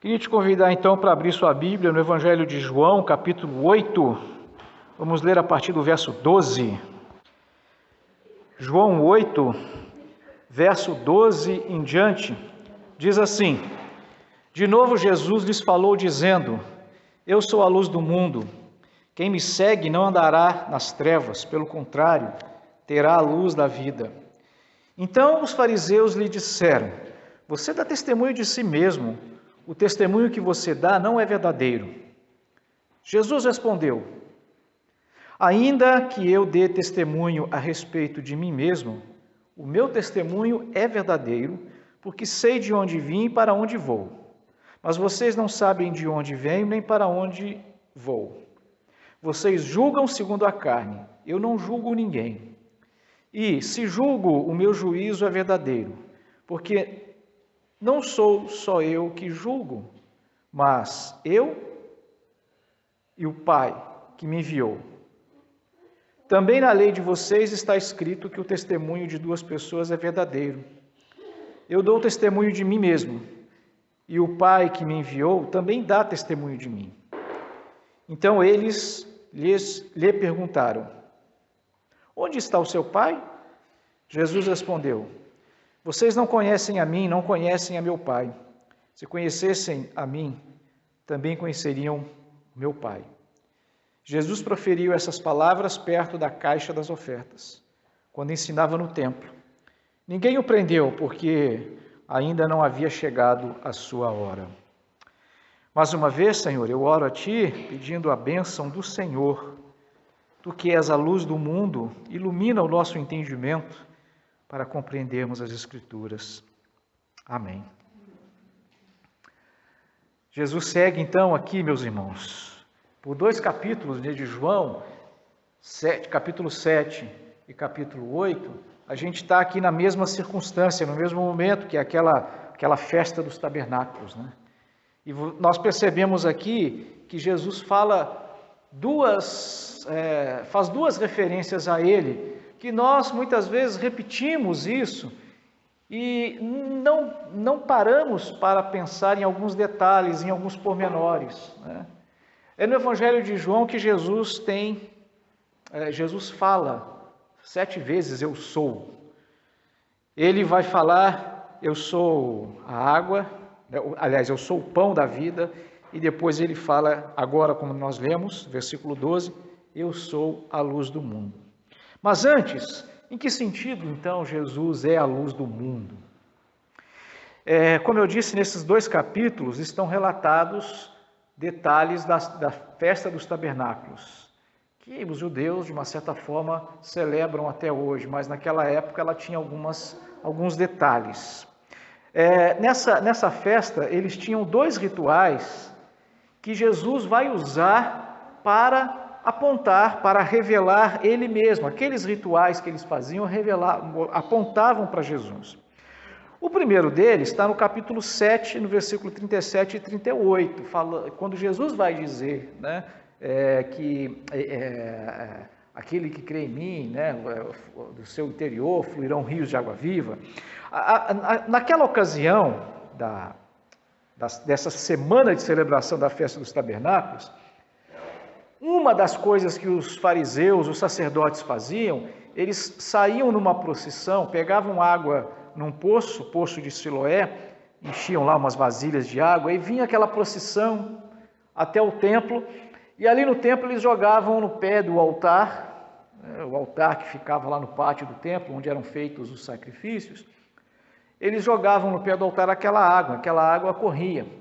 Queria te convidar então para abrir sua Bíblia no Evangelho de João, capítulo 8. Vamos ler a partir do verso 12. João 8, verso 12 em diante, diz assim: De novo Jesus lhes falou dizendo: Eu sou a luz do mundo. Quem me segue não andará nas trevas, pelo contrário, terá a luz da vida. Então os fariseus lhe disseram: Você dá testemunho de si mesmo. O testemunho que você dá não é verdadeiro. Jesus respondeu: Ainda que eu dê testemunho a respeito de mim mesmo, o meu testemunho é verdadeiro, porque sei de onde vim e para onde vou. Mas vocês não sabem de onde venho nem para onde vou. Vocês julgam segundo a carne, eu não julgo ninguém. E, se julgo, o meu juízo é verdadeiro, porque não sou só eu que julgo, mas eu e o Pai que me enviou. Também na lei de vocês está escrito que o testemunho de duas pessoas é verdadeiro. Eu dou testemunho de mim mesmo, e o Pai que me enviou também dá testemunho de mim. Então eles lhe perguntaram: Onde está o seu Pai? Jesus respondeu: Vocês não conhecem a mim, não conhecem a meu Pai. Se conhecessem a mim, também conheceriam meu Pai. Jesus proferiu essas palavras perto da caixa das ofertas, quando ensinava no templo. Ninguém o prendeu, porque ainda não havia chegado a sua hora. Mais uma vez, Senhor, eu oro a Ti, pedindo a bênção do Senhor. Tu que és a luz do mundo, ilumina o nosso entendimento, para compreendermos as Escrituras. Amém. Jesus segue então aqui, meus irmãos, por 2 capítulos de João, capítulo 7 e capítulo 8, a gente está aqui na mesma circunstância, no mesmo momento que aquela festa dos tabernáculos, né? E nós percebemos aqui que Jesus faz duas referências a Ele, que nós muitas vezes repetimos isso e não paramos para pensar em alguns detalhes, em alguns pormenores, né? É no Evangelho de João que Jesus fala 7 vezes: eu sou. Ele vai falar: eu sou a água, aliás, eu sou o pão da vida, e depois ele fala, agora como nós lemos, versículo 12, eu sou a luz do mundo. Mas antes, em que sentido, então, Jesus é a luz do mundo? Como eu disse, nesses 2 capítulos estão relatados detalhes da festa dos tabernáculos, que os judeus, de uma certa forma, celebram até hoje, mas naquela época ela tinha alguns detalhes. Nessa festa, eles tinham 2 rituais que Jesus vai usar para apontar, para revelar Ele mesmo. Aqueles rituais que eles faziam apontavam para Jesus. O primeiro deles está no capítulo 7, no versículo 37 e 38, quando Jesus vai dizer, né, que aquele que crê em mim, né, do seu interior fluirão rios de água viva. Naquela ocasião, dessa semana de celebração da festa dos tabernáculos, uma das coisas que os fariseus, os sacerdotes faziam, eles saíam numa procissão, pegavam água num poço de Siloé, enchiam lá umas vasilhas de água, e vinha aquela procissão até o templo, e ali no templo eles jogavam no pé do altar, o altar que ficava lá no pátio do templo, onde eram feitos os sacrifícios, eles jogavam no pé do altar aquela água corria.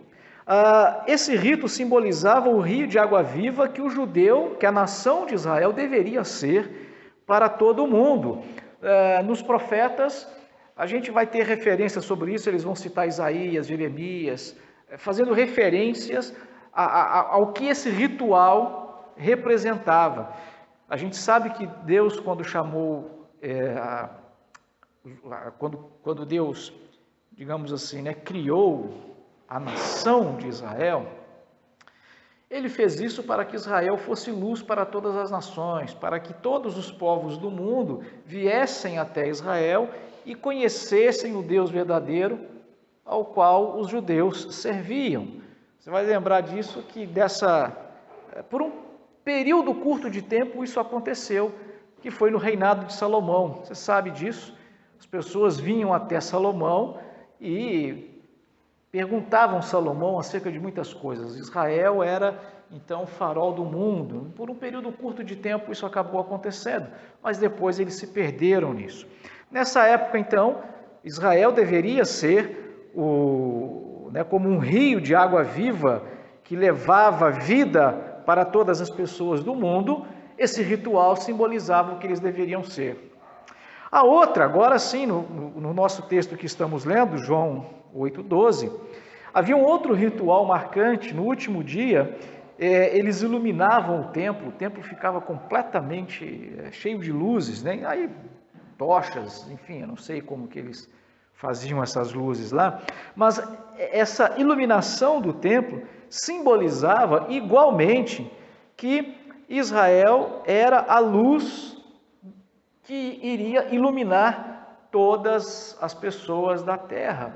Esse rito simbolizava o rio de água viva que o judeu, que a nação de Israel deveria ser para todo o mundo. Nos profetas, a gente vai ter referências sobre isso, eles vão citar Isaías, Jeremias, fazendo referências ao que esse ritual representava. A gente sabe que Deus, quando chamou, quando Deus, digamos assim, né, criou a nação de Israel, Ele fez isso para que Israel fosse luz para todas as nações, para que todos os povos do mundo viessem até Israel e conhecessem o Deus verdadeiro ao qual os judeus serviam. Você vai lembrar disso, que por um período curto de tempo isso aconteceu, que foi no reinado de Salomão. Você sabe disso? As pessoas vinham até Salomão e perguntavam a Salomão acerca de muitas coisas. Israel era então o farol do mundo. Por um período curto de tempo isso acabou acontecendo, mas depois eles se perderam nisso. Nessa época então, Israel deveria ser como um rio de água viva que levava vida para todas as pessoas do mundo. Esse ritual simbolizava o que eles deveriam ser. A outra, agora sim, no nosso texto que estamos lendo, João 8,12, havia um outro ritual marcante. No último dia, eles iluminavam o templo ficava completamente cheio de luzes, né? Aí tochas, enfim, eu não sei como que eles faziam essas luzes lá, mas essa iluminação do templo simbolizava igualmente que Israel era a luz que iria iluminar todas as pessoas da terra.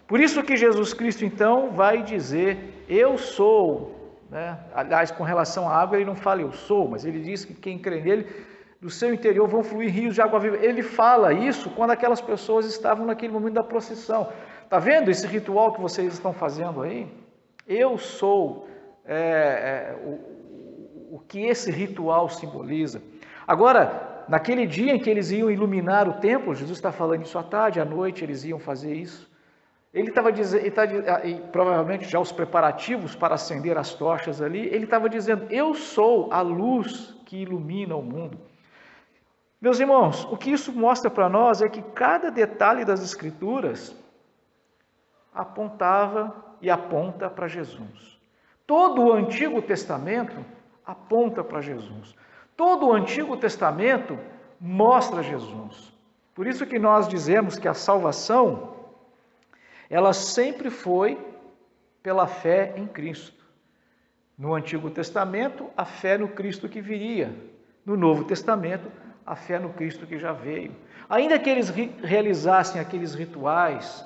Por isso que Jesus Cristo então vai dizer, eu sou, né? Aliás, com relação à água ele não fala eu sou, mas ele diz que quem crê nele, do seu interior vão fluir rios de água viva. Ele fala isso quando aquelas pessoas estavam naquele momento da procissão. Está vendo esse ritual que vocês estão fazendo aí? Eu sou o que esse ritual simboliza. Agora, naquele dia em que eles iam iluminar o templo, Jesus está falando isso à tarde, à noite eles iam fazer isso. Ele estava dizendo, e provavelmente já os preparativos para acender as tochas ali, ele estava dizendo, eu sou a luz que ilumina o mundo. Meus irmãos, o que isso mostra para nós é que cada detalhe das Escrituras apontava e aponta para Jesus. Todo o Antigo Testamento aponta para Jesus. Todo o Antigo Testamento mostra Jesus. Por isso que nós dizemos que a salvação, ela sempre foi pela fé em Cristo. No Antigo Testamento, a fé no Cristo que viria. No Novo Testamento, a fé no Cristo que já veio. Ainda que eles realizassem aqueles rituais,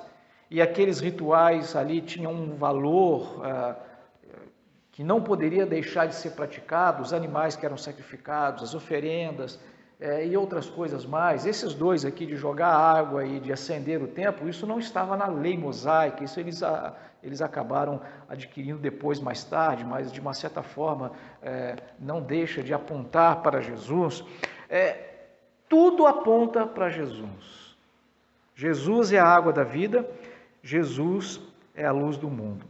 e aqueles rituais ali tinham um valor que não poderia deixar de ser praticado, os animais que eram sacrificados, as oferendas e outras coisas mais. Esses dois aqui de jogar água e de acender o templo, isso não estava na lei mosaica, isso eles acabaram adquirindo depois, mais tarde, mas de uma certa forma não deixa de apontar para Jesus. Tudo aponta para Jesus. Jesus é a água da vida, Jesus é a luz do mundo.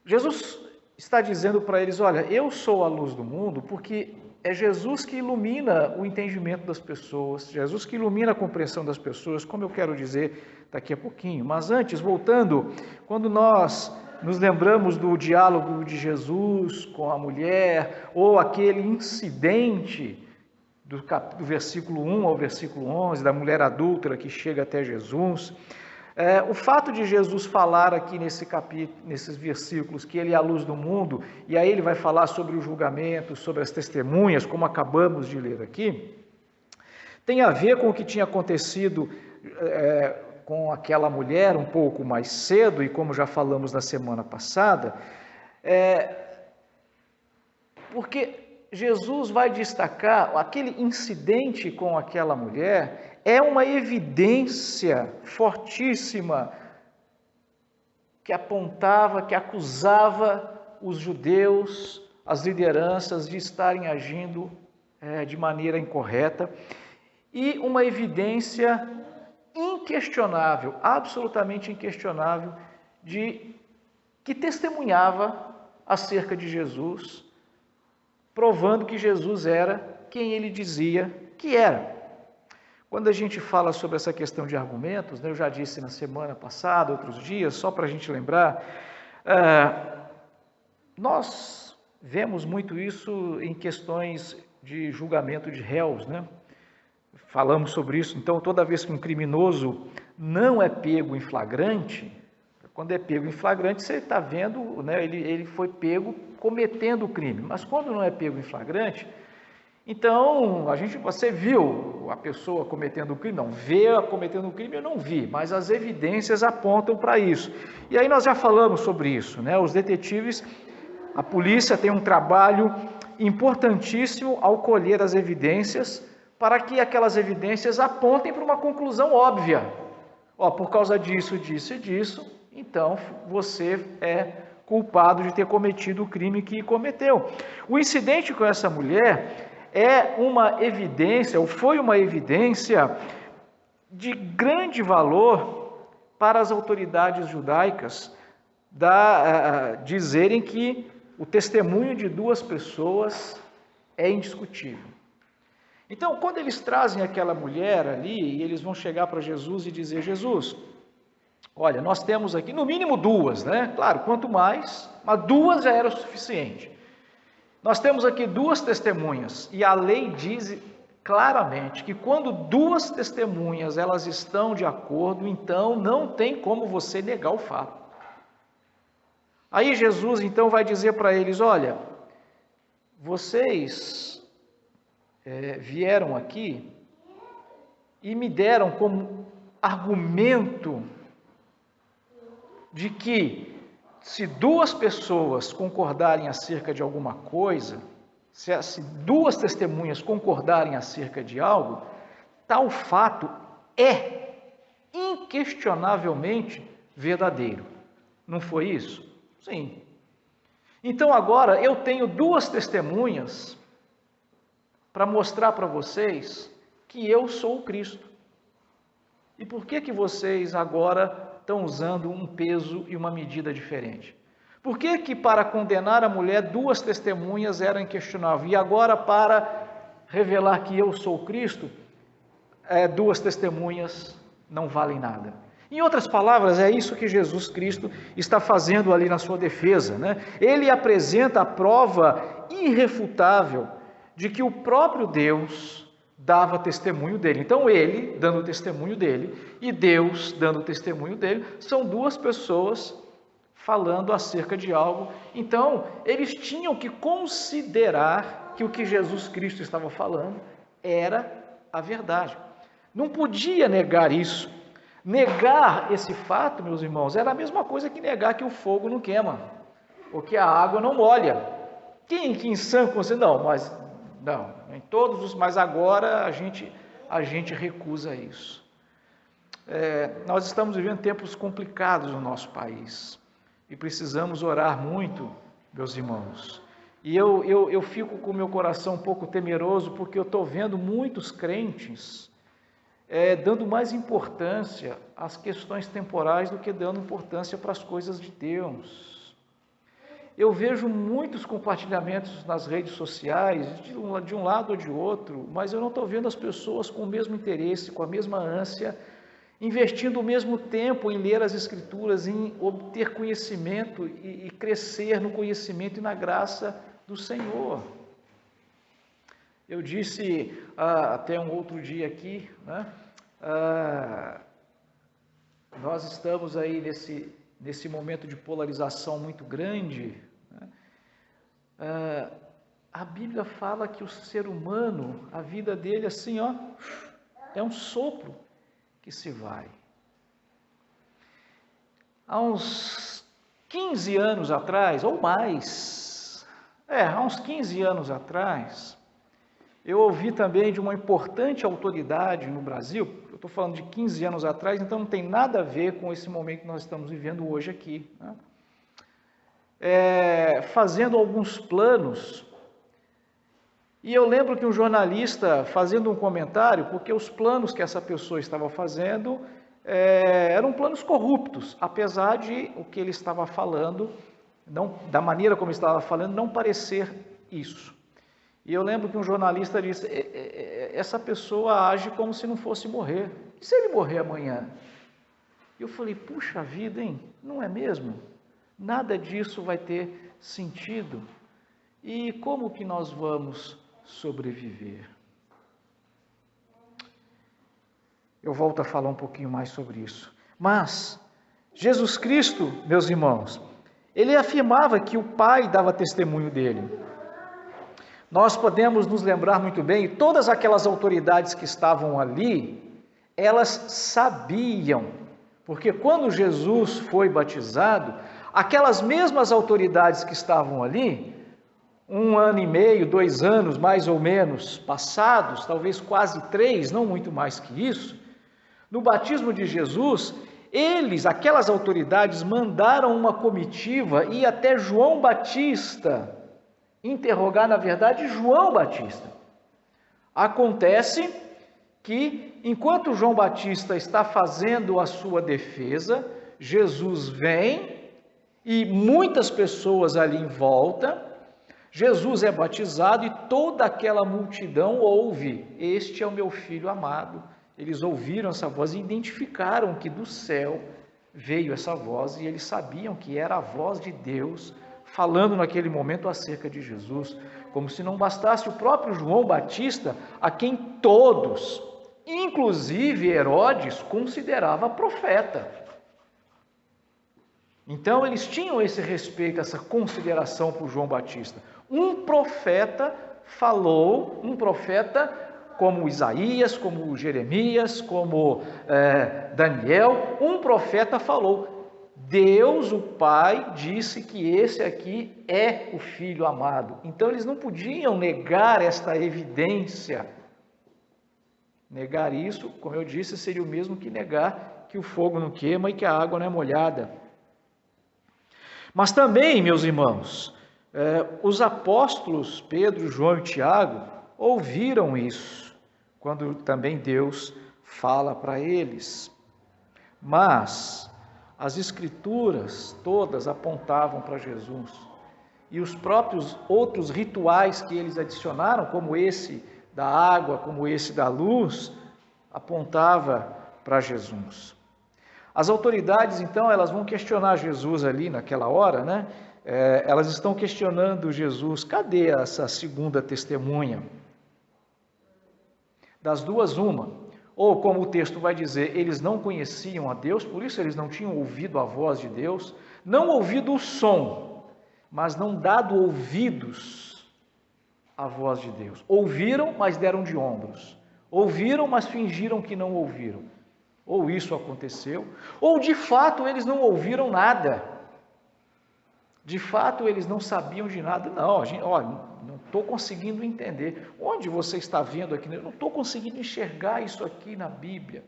Jesus está dizendo para eles, olha, eu sou a luz do mundo, porque é Jesus que ilumina o entendimento das pessoas, Jesus que ilumina a compreensão das pessoas, como eu quero dizer daqui a pouquinho. Mas antes, voltando, quando nós nos lembramos do diálogo de Jesus com a mulher, ou aquele incidente do versículo 1 ao versículo 11, da mulher adúltera que chega até Jesus, o fato de Jesus falar aqui nesse capítulo, nesses versículos, que ele é a luz do mundo, e aí ele vai falar sobre o julgamento, sobre as testemunhas, como acabamos de ler aqui, tem a ver com o que tinha acontecido com aquela mulher um pouco mais cedo, e como já falamos na semana passada, porque Jesus vai destacar aquele incidente com aquela mulher, é uma evidência fortíssima que apontava, que acusava os judeus, as lideranças de estarem agindo de maneira incorreta, e uma evidência inquestionável, absolutamente inquestionável, que testemunhava acerca de Jesus, provando que Jesus era quem ele dizia que era. Quando a gente fala sobre essa questão de argumentos, eu já disse na semana passada, outros dias, só para a gente lembrar, nós vemos muito isso em questões de julgamento de réus, né? Falamos sobre isso. Então, toda vez que um criminoso não é pego em flagrante, quando é pego em flagrante, você está vendo, né, ele foi pego cometendo o crime. Mas quando não é pego em flagrante, Então, você viu a pessoa cometendo o crime? Não, vê cometendo o crime eu não vi, mas as evidências apontam para isso. E aí nós já falamos sobre isso, né? Os detetives, a polícia tem um trabalho importantíssimo ao colher as evidências para que aquelas evidências apontem para uma conclusão óbvia. Por causa disso, disso e disso, então você é culpado de ter cometido o crime que cometeu. O incidente com essa mulher é uma evidência, ou foi uma evidência de grande valor para as autoridades judaicas dizerem que o testemunho de duas pessoas é indiscutível. Então, quando eles trazem aquela mulher ali, e eles vão chegar para Jesus e dizer: Jesus, olha, nós temos aqui no mínimo duas, né? Claro, quanto mais, mas duas já era o suficiente. Nós temos aqui duas testemunhas, e a lei diz claramente que quando duas testemunhas elas estão de acordo, então não tem como você negar o fato. Aí Jesus então vai dizer para eles: olha, vocês vieram aqui e me deram como argumento de que se duas pessoas concordarem acerca de alguma coisa, se duas testemunhas concordarem acerca de algo, tal fato é inquestionavelmente verdadeiro. Não foi isso? Sim. Então agora eu tenho duas testemunhas para mostrar para vocês que eu sou o Cristo. E por que vocês agora estão usando um peso e uma medida diferente? Por que para condenar a mulher duas testemunhas eram inquestionáveis e agora para revelar que eu sou o Cristo, duas testemunhas não valem nada? Em outras palavras, é isso que Jesus Cristo está fazendo ali na sua defesa, né? Ele apresenta a prova irrefutável de que o próprio Deus dava testemunho dele. Então ele, dando testemunho dele, e Deus dando testemunho dele, são duas pessoas falando acerca de algo. Então, eles tinham que considerar que o que Jesus Cristo estava falando era a verdade. Não podia negar isso. Negar esse fato, meus irmãos, era a mesma coisa que negar que o fogo não queima, ou que a água não molha. Quem que em sã consciência, não, em todos os, mas agora a gente recusa isso. Nós estamos vivendo tempos complicados no nosso país e precisamos orar muito, meus irmãos. E eu fico com o meu coração um pouco temeroso porque eu estou vendo muitos crentes dando mais importância às questões temporais do que dando importância para as coisas de Deus. Eu vejo muitos compartilhamentos nas redes sociais, de um lado ou de outro, mas eu não estou vendo as pessoas com o mesmo interesse, com a mesma ânsia, investindo o mesmo tempo em ler as Escrituras, em obter conhecimento e crescer no conhecimento e na graça do Senhor. Eu disse até um outro dia aqui, né? Nós estamos aí nesse momento de polarização muito grande, né? A Bíblia fala que o ser humano, a vida dele assim, é um sopro que se vai. Há uns 15 anos atrás, ou mais, há uns 15 anos atrás, eu ouvi também de uma importante autoridade no Brasil, eu estou falando de 15 anos atrás, então não tem nada a ver com esse momento que nós estamos vivendo hoje aqui, né? Fazendo alguns planos, e eu lembro que um jornalista fazendo um comentário, porque os planos que essa pessoa estava fazendo eram planos corruptos, apesar de o que ele estava falando, da maneira como ele estava falando, não parecer isso. E eu lembro que um jornalista disse: essa pessoa age como se não fosse morrer. E se ele morrer amanhã? E eu falei: puxa vida, hein? Não é mesmo? Nada disso vai ter sentido. E como que nós vamos sobreviver? Eu volto a falar um pouquinho mais sobre isso. Mas Jesus Cristo, meus irmãos, ele afirmava que o Pai dava testemunho dele. nós podemos nos lembrar muito bem, todas aquelas autoridades que estavam ali, elas sabiam, porque quando Jesus foi batizado, aquelas mesmas autoridades que estavam ali, 1 ano e meio, 2 anos mais ou menos passados, talvez quase 3, não muito mais que isso, no batismo de Jesus, aquelas autoridades, mandaram uma comitiva e até João Batista interrogar, na verdade, João Batista. Acontece que, enquanto João Batista está fazendo a sua defesa, Jesus vem e muitas pessoas ali em volta, Jesus é batizado e toda aquela multidão ouve: este é o meu filho amado. Eles ouviram essa voz e identificaram que do céu veio essa voz e eles sabiam que era a voz de Deus falando naquele momento acerca de Jesus, como se não bastasse o próprio João Batista, a quem todos, inclusive Herodes, considerava profeta. Então eles tinham esse respeito, essa consideração por João Batista. Um profeta falou, um profeta como Isaías, como Jeremias, como Daniel, um profeta falou: Deus, o Pai, disse que esse aqui é o Filho amado. Então eles não podiam negar esta evidência. Negar isso, como eu disse, seria o mesmo que negar que o fogo não queima e que a água não é molhada. Mas também, meus irmãos, os apóstolos Pedro, João e Tiago ouviram isso, quando também Deus fala para eles. Mas as Escrituras todas apontavam para Jesus. E os próprios outros rituais que eles adicionaram, como esse da água, como esse da luz, apontava para Jesus. As autoridades, então, elas vão questionar Jesus ali naquela hora, né? Elas estão questionando Jesus: cadê essa segunda testemunha? Das duas, uma. Ou, como o texto vai dizer, eles não conheciam a Deus, por isso eles não tinham ouvido a voz de Deus, não ouvido o som, mas não dado ouvidos à voz de Deus. Ouviram, mas deram de ombros. Ouviram, mas fingiram que não ouviram. Ou isso aconteceu, ou de fato eles não ouviram nada. De fato eles não sabiam de nada. Não, não estou conseguindo entender. Onde você está vendo aqui? Eu não estou conseguindo enxergar isso aqui na Bíblia.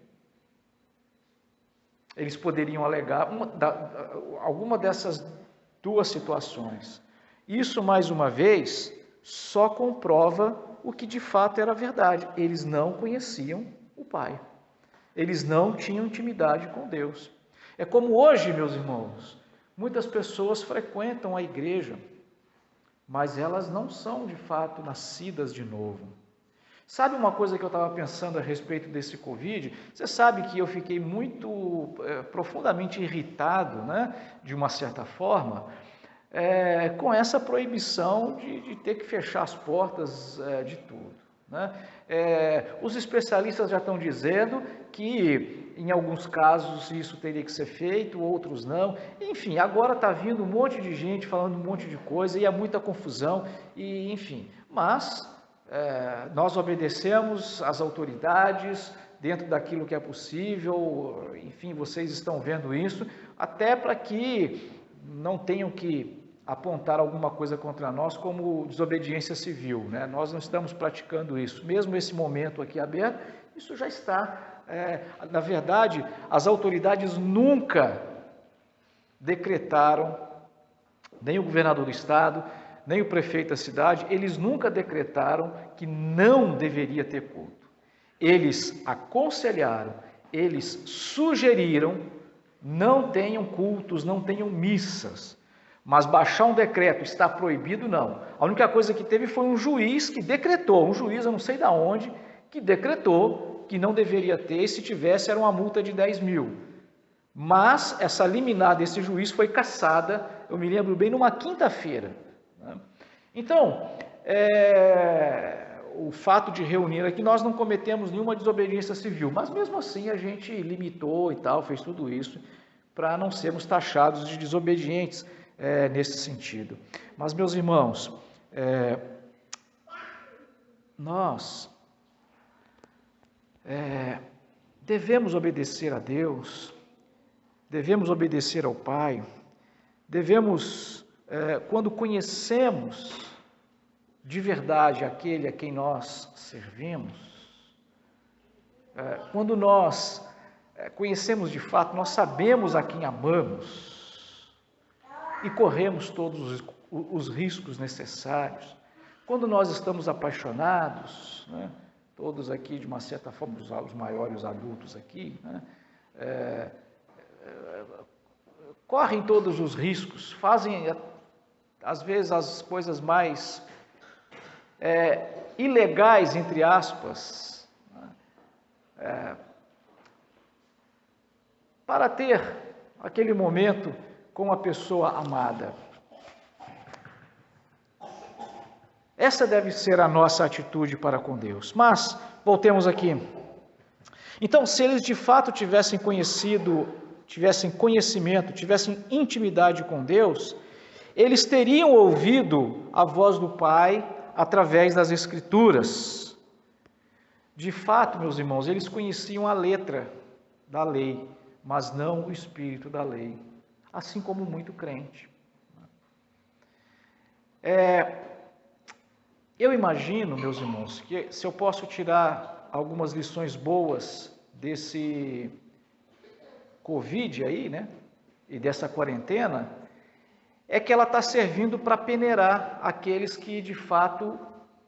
Eles poderiam alegar alguma dessas duas situações. Isso, mais uma vez, só comprova o que de fato era verdade. Eles não conheciam o Pai. Eles não tinham intimidade com Deus. É como hoje, meus irmãos, muitas pessoas frequentam a igreja, mas elas não são de fato nascidas de novo. Sabe uma coisa que eu estava pensando a respeito desse Covid? Você sabe que eu fiquei muito profundamente irritado, né, de uma certa forma, com essa proibição de ter que fechar as portas de tudo. Né? Os especialistas já estão dizendo que em alguns casos isso teria que ser feito, outros não. Enfim, agora está vindo um monte de gente falando um monte de coisa e há muita confusão, e enfim. Mas nós obedecemos às autoridades dentro daquilo que é possível. Enfim, vocês estão vendo isso, até para que não tenham que apontar alguma coisa contra nós como desobediência civil, né? Nós não estamos praticando isso. Mesmo esse momento aqui aberto, isso já está. Na verdade, as autoridades nunca decretaram, nem o governador do estado, nem o prefeito da cidade, eles nunca decretaram que não deveria ter culto. Eles aconselharam, eles sugeriram: não tenham cultos, não tenham missas. Mas baixar um decreto, está proibido, não. A única coisa que teve foi um juiz que decretou, um juiz, eu não sei de onde, que decretou que não deveria ter, e se tivesse era uma multa de 10 mil. Mas essa liminar desse juiz foi cassada, eu me lembro bem, numa quinta-feira. Então, o fato de reunir aqui, nós não cometemos nenhuma desobediência civil, mas mesmo assim a gente limitou e tal, fez tudo isso para não sermos taxados de desobedientes nesse sentido. Mas, meus irmãos, nós devemos obedecer a Deus, devemos obedecer ao Pai, devemos, quando conhecemos de verdade aquele a quem nós servimos, quando nós conhecemos de fato, nós sabemos a quem amamos e corremos todos os riscos necessários, quando nós estamos apaixonados, né? Todos aqui, de uma certa forma, os maiores, os adultos aqui, né? Correm todos os riscos, fazem, às vezes, as coisas mais ilegais, entre aspas, para ter aquele momento com a pessoa amada. Essa deve ser a nossa atitude para com Deus. Mas, voltemos aqui. Então, se eles de fato tivessem conhecimento, tivessem intimidade com Deus, eles teriam ouvido a voz do Pai através das Escrituras. De fato, meus irmãos, eles conheciam a letra da lei, mas não o espírito da lei, assim como muito crente. Eu imagino, meus irmãos, que se eu posso tirar algumas lições boas desse Covid aí, né, e dessa quarentena, é que ela está servindo para peneirar aqueles que de fato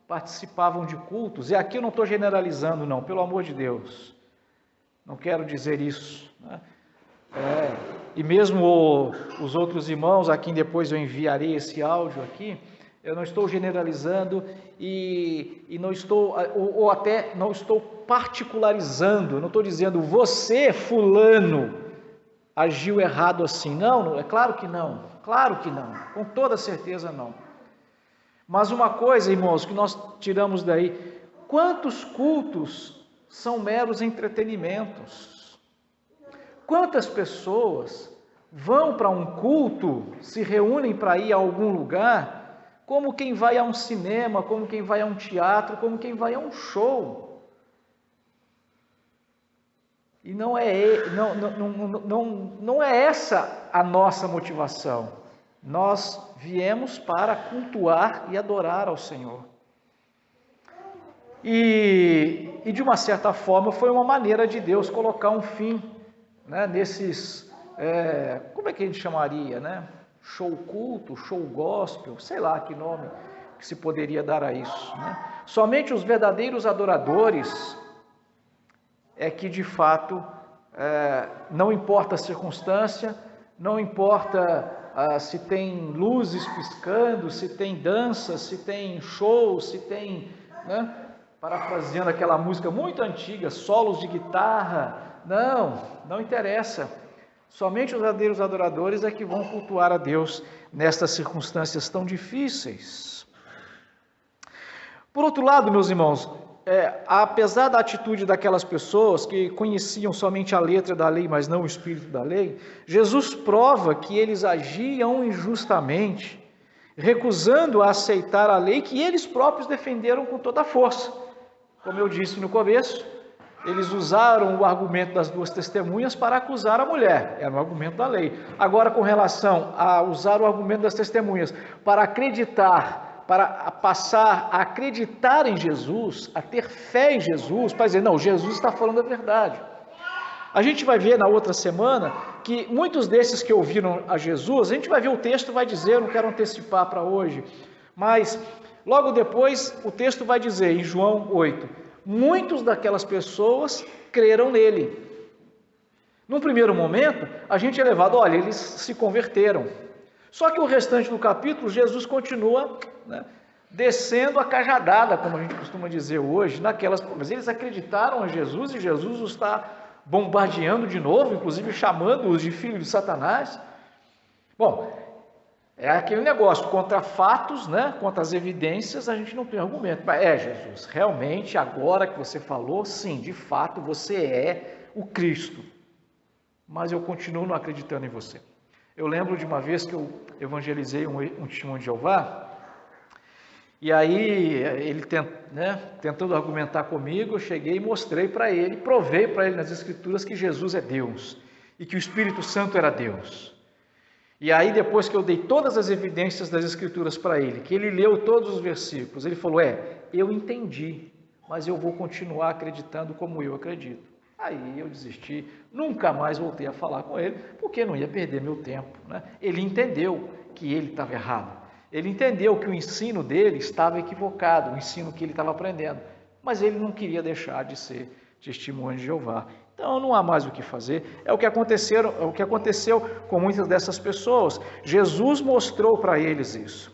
participavam de cultos. E aqui eu não estou generalizando, não, pelo amor de Deus, não quero dizer isso, né? E mesmo os outros irmãos, a quem depois eu enviarei esse áudio aqui, eu não estou generalizando e não estou, ou até não estou particularizando, não estou dizendo você, fulano, agiu errado assim. Não, é claro que não, com toda certeza não. Mas uma coisa, irmãos, que nós tiramos daí, quantos cultos são meros entretenimentos? Quantas pessoas vão para um culto, se reúnem para ir a algum lugar, como quem vai a um cinema, como quem vai a um teatro, como quem vai a um show. E não é essa a nossa motivação. Nós viemos para cultuar e adorar ao Senhor. E de uma certa forma foi uma maneira de Deus colocar um fim, né, nesses, como é que a gente chamaria, né? Show culto, show gospel, sei lá que nome que se poderia dar a isso, né? Somente os verdadeiros adoradores é que de fato não importa a circunstância, não importa se tem luzes piscando, se tem dança, se tem show, se tem, né, parafraseando aquela música muito antiga, solos de guitarra, não interessa. Somente os verdadeiros adoradores é que vão cultuar a Deus nestas circunstâncias tão difíceis. Por outro lado, meus irmãos, apesar da atitude daquelas pessoas que conheciam somente a letra da lei, mas não o espírito da lei, Jesus prova que eles agiam injustamente, recusando a aceitar a lei que eles próprios defenderam com toda a força. Como eu disse no começo, eles usaram o argumento das duas testemunhas para acusar a mulher, era um argumento da lei. Agora, com relação a usar o argumento das testemunhas para acreditar, para passar a acreditar em Jesus, a ter fé em Jesus, para dizer, não, Jesus está falando a verdade. A gente vai ver na outra semana que muitos desses que ouviram a Jesus, a gente vai ver o texto, vai dizer, não quero antecipar para hoje, mas logo depois o texto vai dizer, em João 8, muitos daquelas pessoas creram nele. Num primeiro momento, a gente é levado, olha, eles se converteram. Só que o restante do capítulo, Jesus continua, né, descendo a cajadada, como a gente costuma dizer hoje, mas eles acreditaram em Jesus e Jesus os está bombardeando de novo, inclusive chamando-os de filhos de Satanás. Bom, é aquele negócio, contra fatos, né, contra as evidências, a gente não tem argumento. Mas Jesus, realmente, agora que você falou, sim, de fato, você é o Cristo. Mas eu continuo não acreditando em você. Eu lembro de uma vez que eu evangelizei um testemunho de Jeová, E aí, ele tentando argumentar comigo, eu cheguei e mostrei para ele, provei para ele nas Escrituras que Jesus é Deus e que o Espírito Santo era Deus. E aí, depois que eu dei todas as evidências das Escrituras para ele, que ele leu todos os versículos, ele falou: eu entendi, mas eu vou continuar acreditando como eu acredito. Aí eu desisti, nunca mais voltei a falar com ele, porque não ia perder meu tempo, né? Ele entendeu que ele estava errado, ele entendeu que o ensino dele estava equivocado, o ensino que ele estava aprendendo, mas ele não queria deixar de ser testemunho de Jeová. Então não há mais o que fazer, é o que aconteceu com muitas dessas pessoas. Jesus mostrou para eles isso.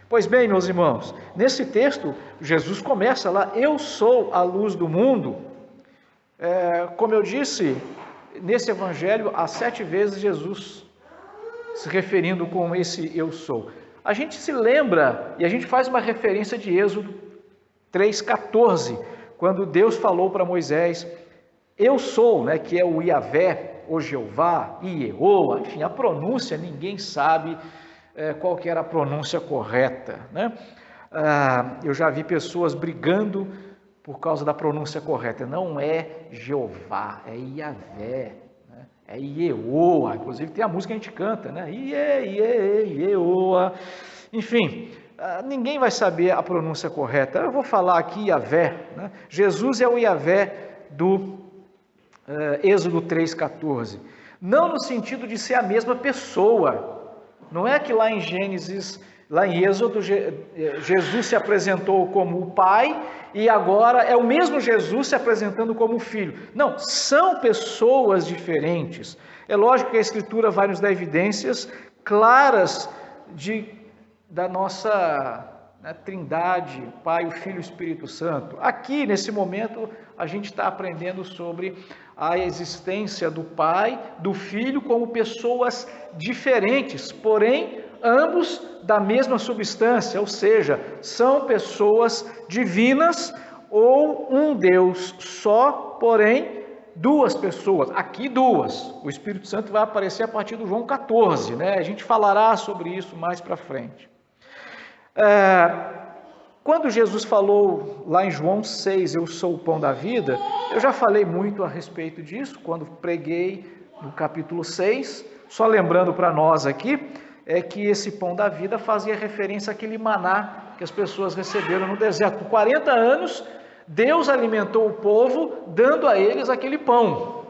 Pois bem, meus irmãos, nesse texto, Jesus começa lá: eu sou a luz do mundo. Como eu disse, nesse evangelho, há 7 vezes Jesus se referindo com esse eu sou. A gente se lembra e a gente faz uma referência de Êxodo 3,14, quando Deus falou para Moisés: eu sou, né, que é o Iavé, o Jeová, Ieoa, enfim, a pronúncia ninguém sabe qual que era a pronúncia correta, né? Eu já vi pessoas brigando por causa da pronúncia correta. Não é Jeová, é Iavé, né? É Ieoa. Inclusive tem a música que a gente canta, né? Ieoa. Enfim, ninguém vai saber a pronúncia correta. Eu vou falar aqui Iavé, né? Jesus é o Iavé do Êxodo 3,14. Não no sentido de ser a mesma pessoa. Não é que lá em Gênesis, lá em Êxodo, Jesus se apresentou como o Pai e agora é o mesmo Jesus se apresentando como o Filho. Não, são pessoas diferentes. É lógico que a Escritura vai nos dar evidências claras da nossa Trindade, Pai, o Filho e o Espírito Santo. Aqui, nesse momento, a gente está aprendendo sobre a existência do Pai, do Filho, como pessoas diferentes, porém, ambos da mesma substância, ou seja, são pessoas divinas ou um Deus só, porém, 2 pessoas, aqui 2. O Espírito Santo vai aparecer a partir do João 14, né? A gente falará sobre isso mais para frente. Quando Jesus falou lá em João 6, eu sou o pão da vida, eu já falei muito a respeito disso, quando preguei no capítulo 6, só lembrando para nós aqui, é que esse pão da vida fazia referência àquele maná que as pessoas receberam no deserto. Por 40 anos, Deus alimentou o povo, dando a eles aquele pão.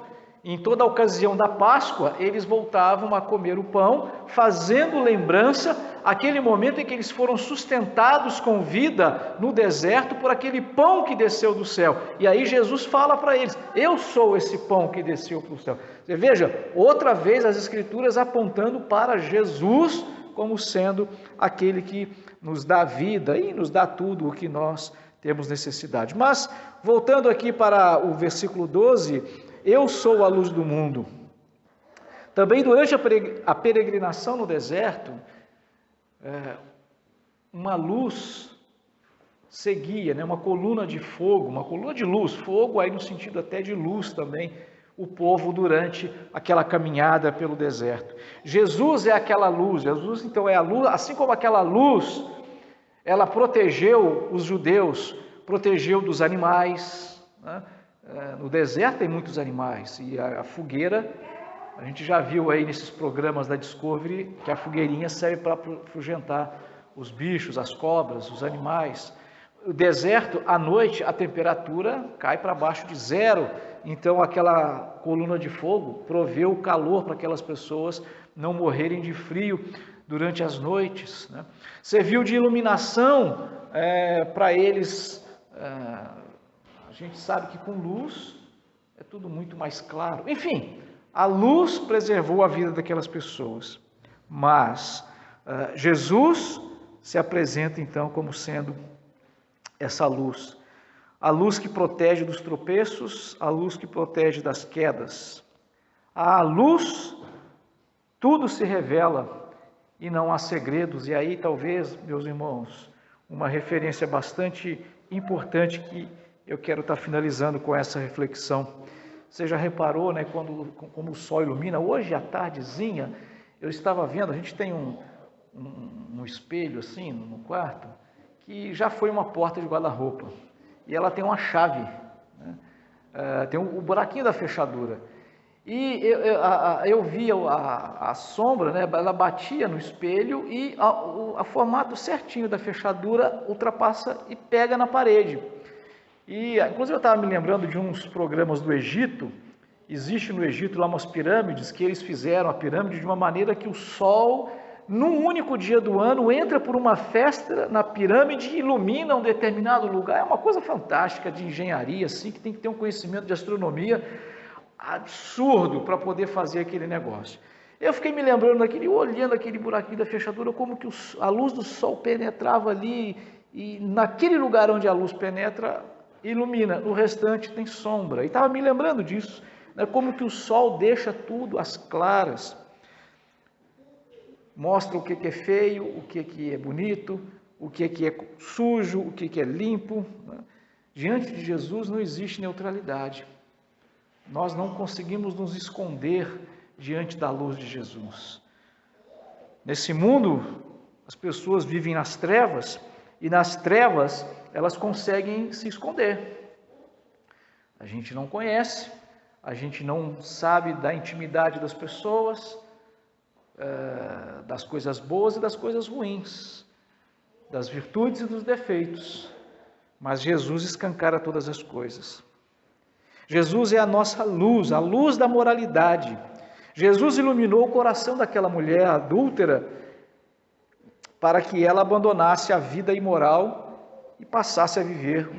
Em toda a ocasião da Páscoa, eles voltavam a comer o pão, fazendo lembrança aquele momento em que eles foram sustentados com vida no deserto por aquele pão que desceu do céu. E aí Jesus fala para eles: eu sou esse pão que desceu para o céu. Você veja, outra vez as Escrituras apontando para Jesus como sendo aquele que nos dá vida e nos dá tudo o que nós temos necessidade. Mas, voltando aqui para o versículo 12, eu sou a luz do mundo. Também durante a peregrinação no deserto, uma luz seguia, né? Uma coluna de fogo, uma coluna de luz, fogo aí no sentido até de luz também, o povo durante aquela caminhada pelo deserto. Jesus é aquela luz, Jesus então é a luz, assim como aquela luz, ela protegeu os judeus, protegeu dos animais, né? No deserto tem muitos animais e a fogueira, a gente já viu aí nesses programas da Discovery que a fogueirinha serve para afugentar os bichos, as cobras, os animais. O deserto, à noite, a temperatura cai para baixo de 0, então aquela coluna de fogo proveu calor para aquelas pessoas não morrerem de frio durante as noites, né? Serviu de iluminação para eles. A gente sabe que com luz é tudo muito mais claro. Enfim, a luz preservou a vida daquelas pessoas. Mas Jesus se apresenta então como sendo essa luz. A luz que protege dos tropeços, a luz que protege das quedas. À luz, tudo se revela e não há segredos. E aí, talvez, meus irmãos, uma referência bastante importante que eu quero estar finalizando com essa reflexão. Você já reparou, né, como o sol ilumina? Hoje, à tardezinha, eu estava vendo, a gente tem um espelho assim no quarto, que já foi uma porta de guarda-roupa. E ela tem uma chave, né? Tem o buraquinho da fechadura. E eu via a sombra, né? Ela batia no espelho e o formato certinho da fechadura ultrapassa e pega na parede. E, inclusive, eu estava me lembrando de uns programas do Egito. Existe no Egito lá umas pirâmides que eles fizeram a pirâmide de uma maneira que o sol, num único dia do ano, entra por uma festa na pirâmide e ilumina um determinado lugar. É uma coisa fantástica de engenharia, assim, que tem que ter um conhecimento de astronomia absurdo para poder fazer aquele negócio. Eu fiquei me lembrando daquele, olhando aquele buraquinho da fechadura, como que a luz do sol penetrava ali, e naquele lugar onde a luz penetra, ilumina, no restante tem sombra. E estava me lembrando disso, né? Como que o sol deixa tudo às claras, mostra o que é feio, o que é bonito, o que é sujo, o que é limpo, né? Diante de Jesus não existe neutralidade. Nós não conseguimos nos esconder diante da luz de Jesus. Nesse mundo, as pessoas vivem nas trevas, e nas trevas elas conseguem se esconder. A gente não conhece, a gente não sabe da intimidade das pessoas, das coisas boas e das coisas ruins, das virtudes e dos defeitos, mas Jesus escancara todas as coisas. Jesus é a nossa luz, a luz da moralidade. Jesus iluminou o coração daquela mulher adúltera para que ela abandonasse a vida imoral e passasse a viver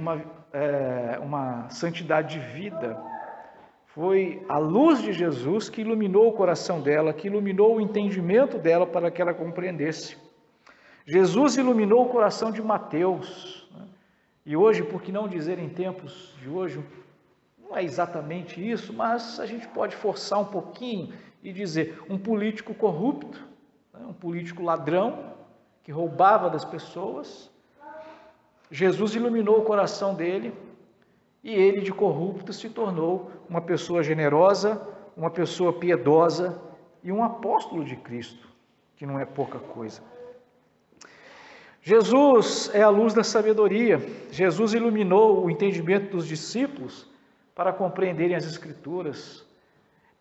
uma santidade de vida. Foi a luz de Jesus que iluminou o coração dela, que iluminou o entendimento dela para que ela compreendesse. Jesus iluminou o coração de Mateus, né? E hoje, por que não dizer em tempos de hoje, não é exatamente isso, mas a gente pode forçar um pouquinho e dizer um político corrupto, né? Um político ladrão, que roubava das pessoas. Jesus iluminou o coração dele e ele, de corrupto, se tornou uma pessoa generosa, uma pessoa piedosa e um apóstolo de Cristo, que não é pouca coisa. Jesus é a luz da sabedoria. Jesus iluminou o entendimento dos discípulos para compreenderem as Escrituras.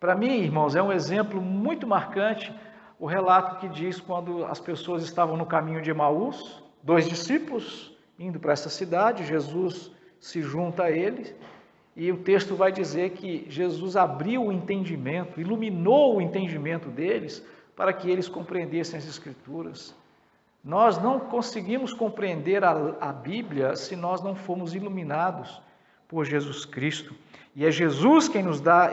Para mim, irmãos, é um exemplo muito marcante o relato que diz quando as pessoas estavam no caminho de Emaús, 2 discípulos indo para essa cidade, Jesus se junta a eles, e o texto vai dizer que Jesus abriu o entendimento, iluminou o entendimento deles para que eles compreendessem as Escrituras. Nós não conseguimos compreender a Bíblia se nós não formos iluminados por Jesus Cristo. E é Jesus quem nos dá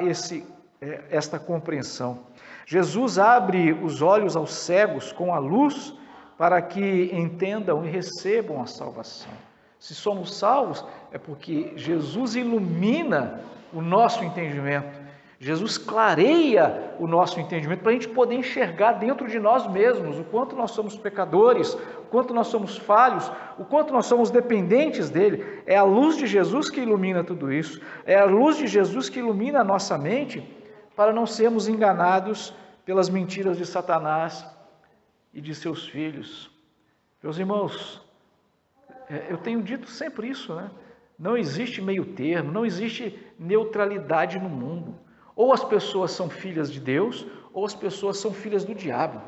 esta compreensão. Jesus abre os olhos aos cegos com a luz para que entendam e recebam a salvação. Se somos salvos, é porque Jesus ilumina o nosso entendimento. Jesus clareia o nosso entendimento para a gente poder enxergar dentro de nós mesmos o quanto nós somos pecadores, o quanto nós somos falhos, o quanto nós somos dependentes dele. É a luz de Jesus que ilumina tudo isso. É a luz de Jesus que ilumina a nossa mente para não sermos enganados pelas mentiras de Satanás e de seus filhos. Meus irmãos, eu tenho dito sempre isso, né? Não existe meio termo, não existe neutralidade no mundo. Ou as pessoas são filhas de Deus, ou as pessoas são filhas do diabo.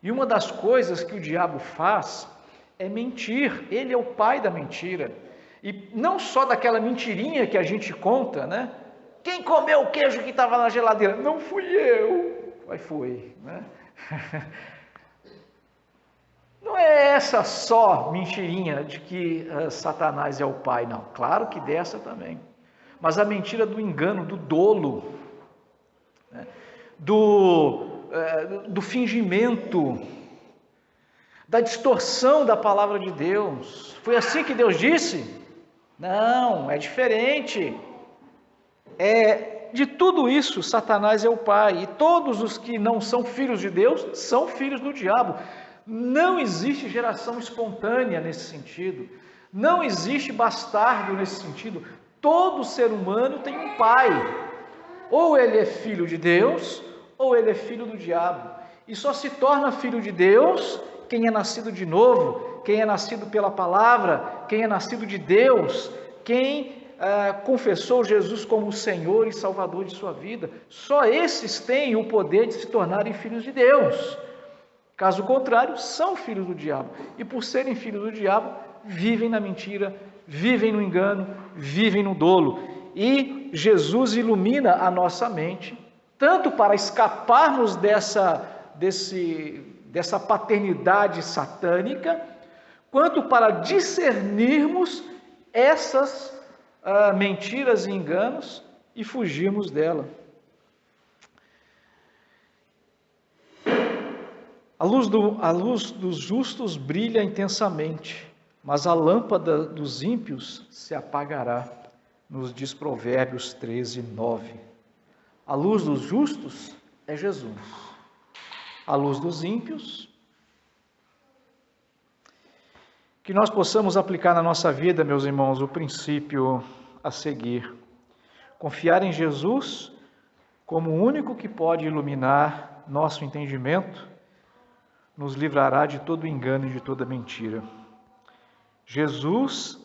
E uma das coisas que o diabo faz é mentir. Ele é o pai da mentira. E não só daquela mentirinha que a gente conta, né? Quem comeu o queijo que estava na geladeira? Não fui eu. Aí foi, né? Não é essa só mentirinha de que Satanás é o pai, não. Claro que dessa também. Mas a mentira do engano, do dolo, né? Do fingimento, da distorção da palavra de Deus. Foi assim que Deus disse? Não, é diferente. De tudo isso, Satanás é o pai. E todos os que não são filhos de Deus são filhos do diabo. Não existe geração espontânea nesse sentido. Não existe bastardo nesse sentido. Todo ser humano tem um pai. Ou ele é filho de Deus, ou ele é filho do diabo. E só se torna filho de Deus quem é nascido de novo, quem é nascido pela palavra, quem é nascido de Deus, quem confessou Jesus como o Senhor e Salvador de sua vida. Só esses têm o poder de se tornarem filhos de Deus. Caso contrário, são filhos do diabo. E por serem filhos do diabo, vivem na mentira, vivem no engano, vivem no dolo. E Jesus ilumina a nossa mente, tanto para escaparmos dessa paternidade satânica, quanto para discernirmos essas mentiras e enganos e fugirmos dela. A luz dos justos brilha intensamente, mas a lâmpada dos ímpios se apagará, nos diz Provérbios 13, 9. A luz dos justos é Jesus. A luz dos ímpios. Que nós possamos aplicar na nossa vida, meus irmãos, o princípio a seguir. Confiar em Jesus como o único que pode iluminar nosso entendimento, nos livrará de todo engano e de toda mentira. Jesus